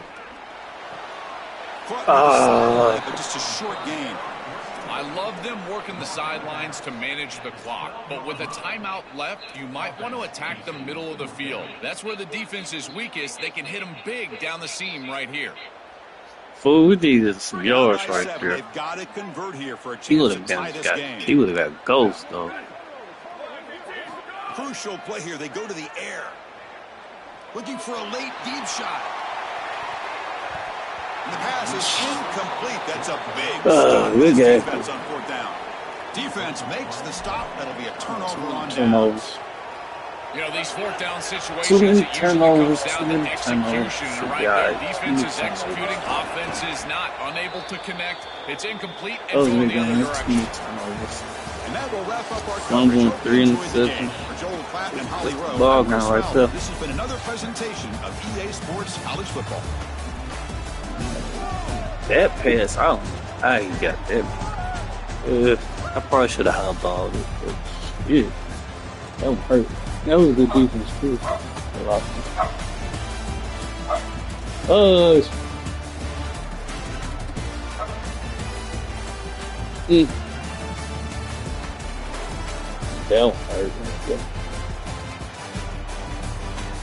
But just a short game. I love them working the sidelines to manage the clock, but with a timeout left, you might want to attack the middle of the field. That's where the defense is weakest. They can hit them big down the seam right here. Fool, we needed some yards right there. They've got to convert here for a He chance would to have tie this game. he would have got ghost though. Crucial play here. They go to the air. Looking for a late deep shot. And the pass is incomplete. That's a big stop for this defense on fourth down. Defense makes the stop. That'll be a turnover on downs. You know, these fourth down situations, Too many it usually turnovers, comes down too to many execution. turnovers. And right Yeah, there, defense is too many executing, turnovers. offense is not, unable to connect. It's incomplete and Oh, going we're the other going direction. turnovers. And that will wrap up our One coverage. going Hope three you in enjoyed the the game. session. For Joel Platt and Holly Rowe, Ball I'm Chris now right Fowler. there. This has been another presentation of EA Sports College Football. That pass, I don't know how he got that. I probably should have highballed it, but yeah, that would hurt. That was a good defense too. That one hurt.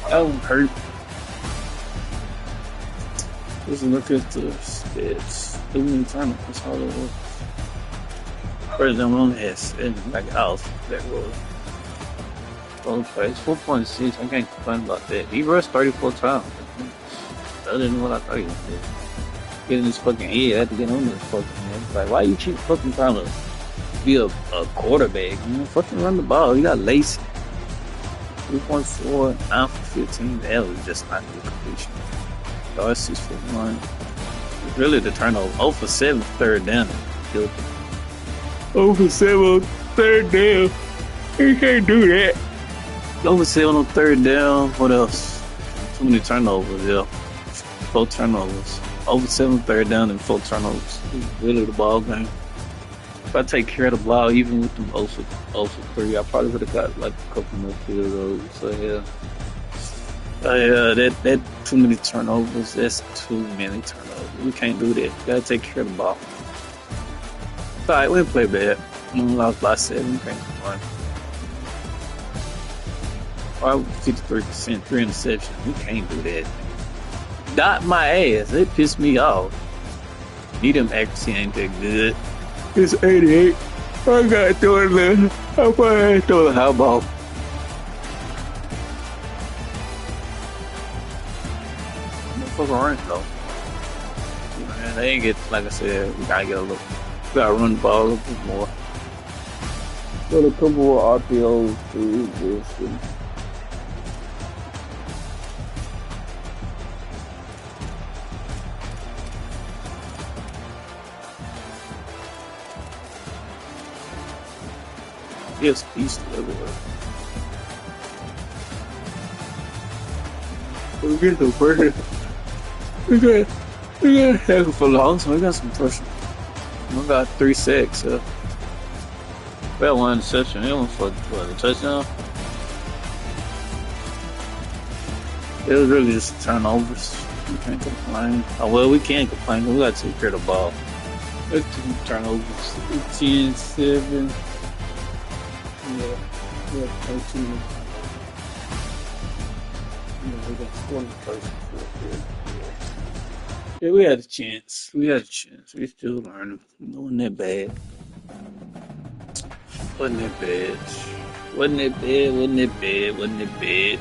That one hurt. Let's look at the stats. Too many turnovers. That's all it was. First time we only had 7 like house. That was. Okay, it's 4.6. I can't complain about that. He rushed 34 times. Other than what I thought he was doing. Getting his fucking head. I had to get on this fucking head. It's like, why you keep fucking trying to be a quarterback? Man, fucking run the ball. You got lazy. 3.4, 9 for 15. That was just not good completion. That's 6 for 1. It's really the turnover. 0 for 7, third down. 0 for 7, third down. You can't do that. 0 for 7 on third down. What else? Too many turnovers, yeah. 4 turnovers. 0 for 7, third down, and 4 turnovers. It's really the ball game. If I take care of the ball, even with them 0 for 3, I probably would have got like a couple more field goals. So, yeah. That too many turnovers. That's too many turnovers. We can't do that. You gotta take care of the ball. Alright, we didn't play bad. We lost by 7. We can't complain. 53%, 3 interceptions. We can't do that. dot my ass. It pissed me off. Them accuracy ain't that good. It's 88. I gotta throw it a little. I probably throw a high ball. Motherfucker run though. Man, they ain't get, like I said, we gotta get a little, we gotta run the ball a little bit more. Got a couple more RPOs to this. It's beast everywhere. We get the pressure. We got a heck of a loss. We got some pressure. We got 3 sacks. We had one interception. It was for a touchdown. It was really just turnovers. We can't complain. Oh well, we can't complain. We got to take care of the ball. Let's do turnovers. 10-7. Yeah, 13. Yeah, we got scored the first and yeah, we had a chance. We still learning. It wasn't that bad. Wasn't that bad. Wasn't that bad. Wasn't that bad. Wasn't that bad.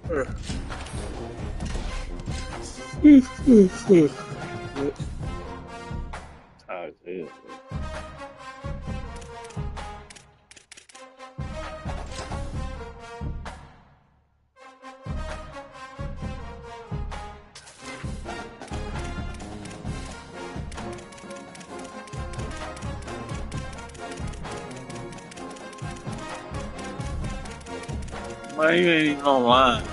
Tired as hell. Man, you ain't even online.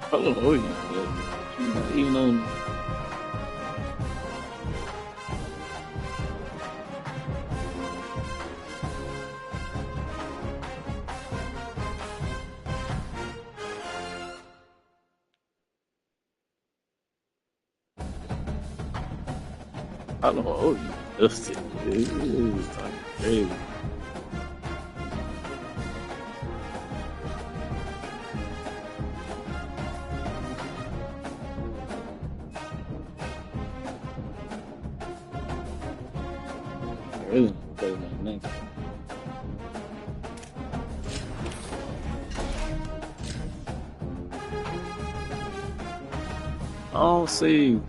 I don't know you, but you know, I don't know you. That's it. It's like crazy. I really want to play like next. I don't see.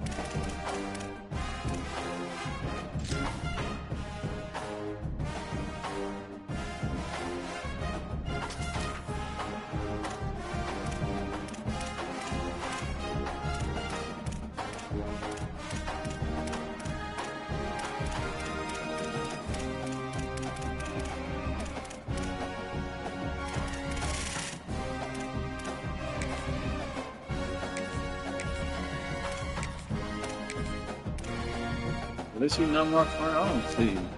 Unless you know my friend, I don't see you.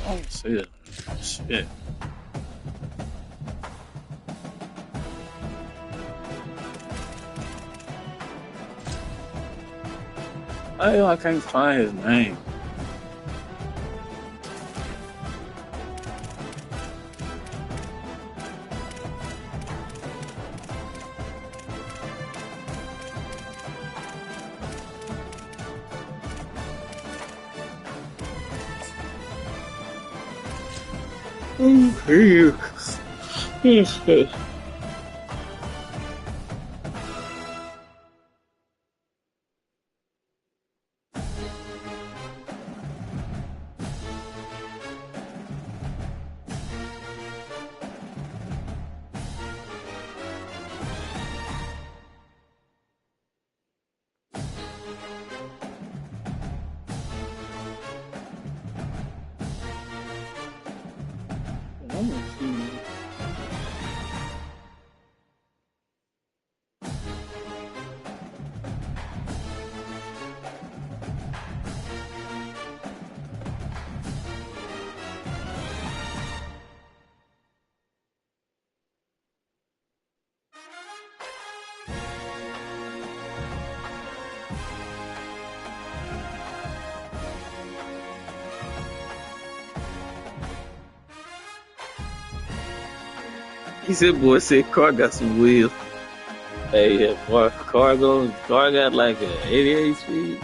I don't see it. Shit. I can't find his name. Okay. Yes. I'm gonna see. He said, boy, said car got some wheels. Hey, yeah, car got like a 88 speed.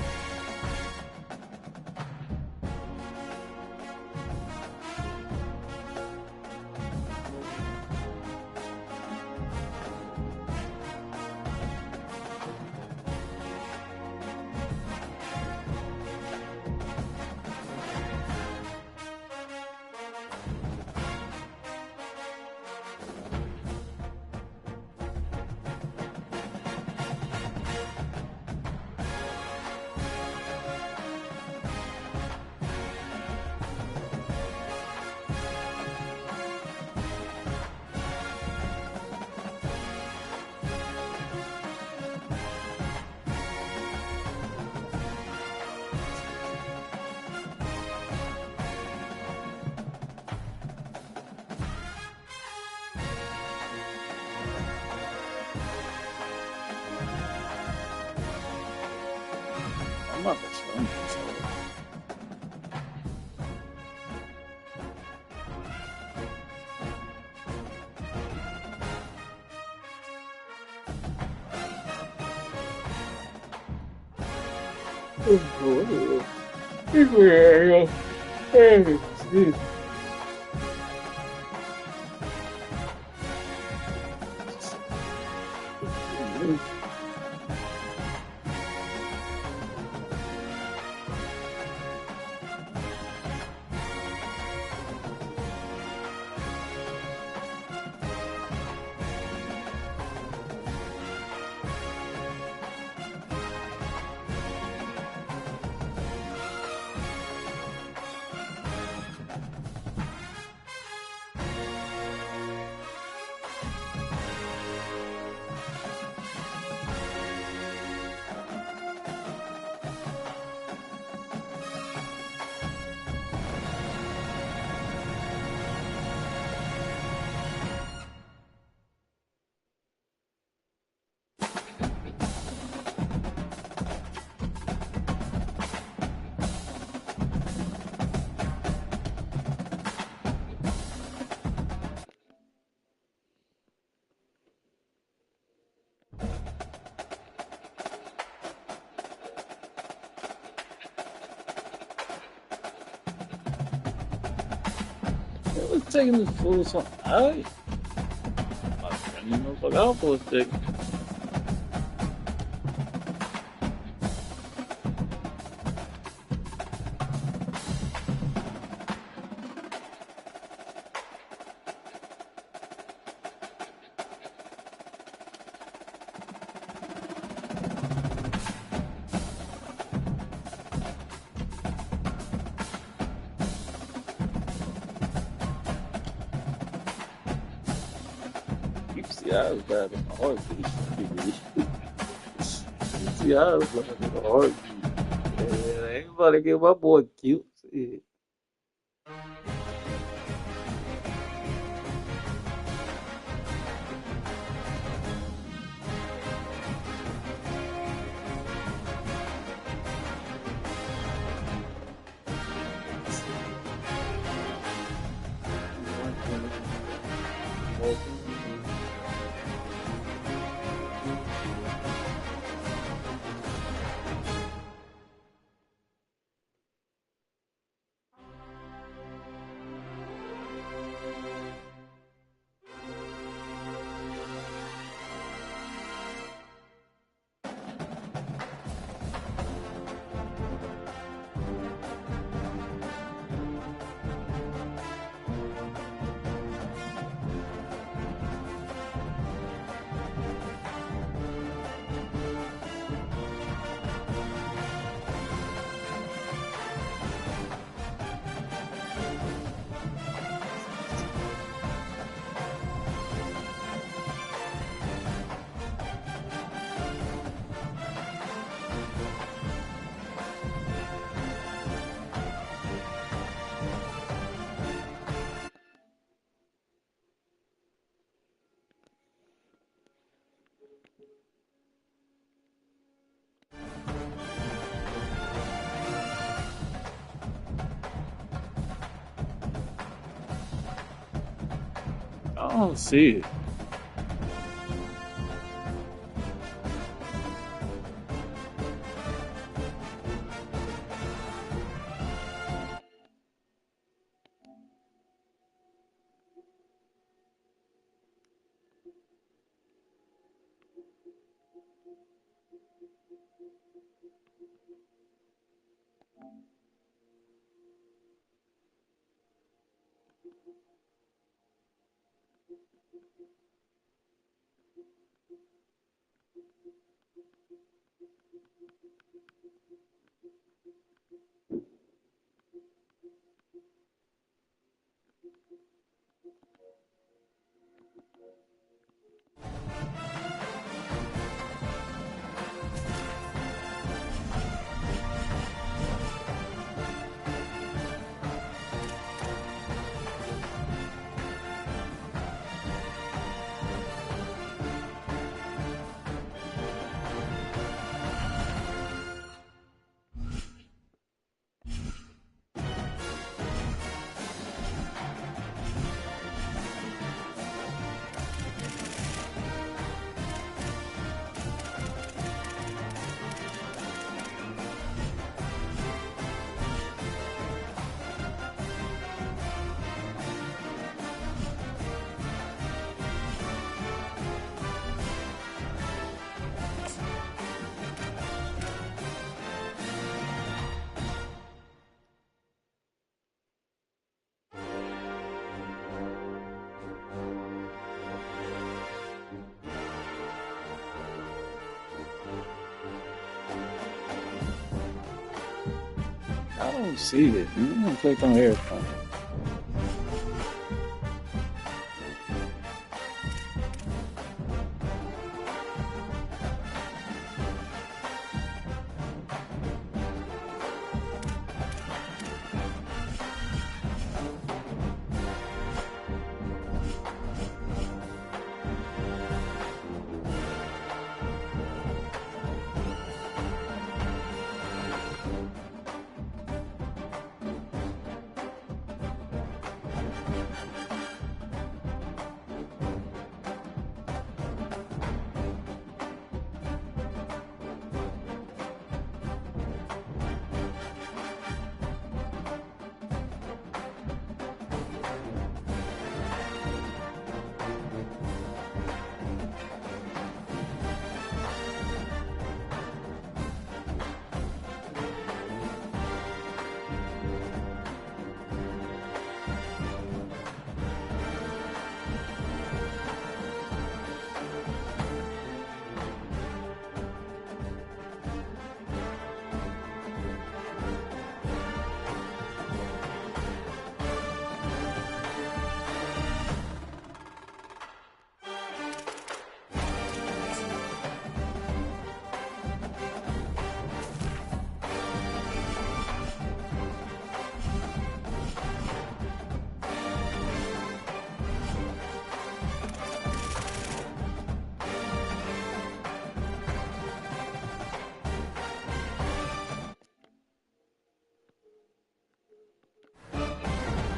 I'm not the son. It was taking this fool some. I turned the motherfucker out for a second. You see, I was bad in the heartbeat. You see, I was bad in the heartbeat. Yeah, everybody give my boy cute. Shit. don't see it. I don't see it. I'm gonna click on everything.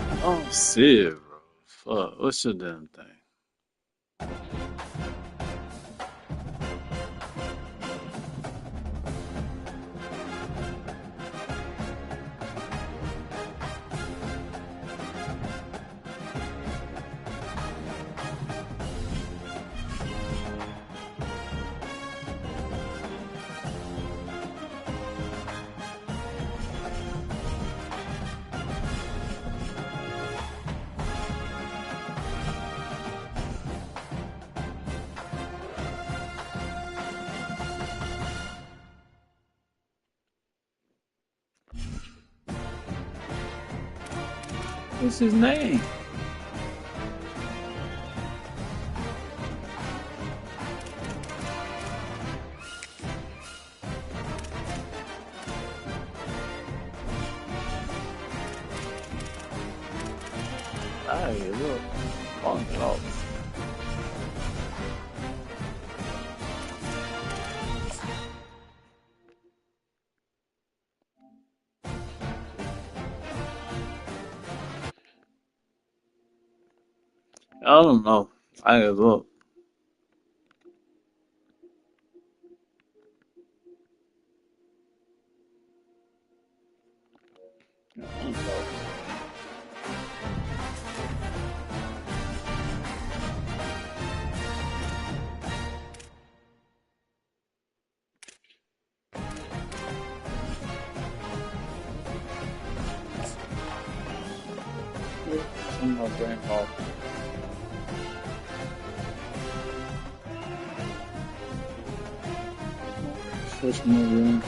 I don't see it, bro. Fuck. What's your damn thing? What's his name? Hey, look. Doghouse. I don't know. I give up. I don't know. Some of my grandpa. Switch my room.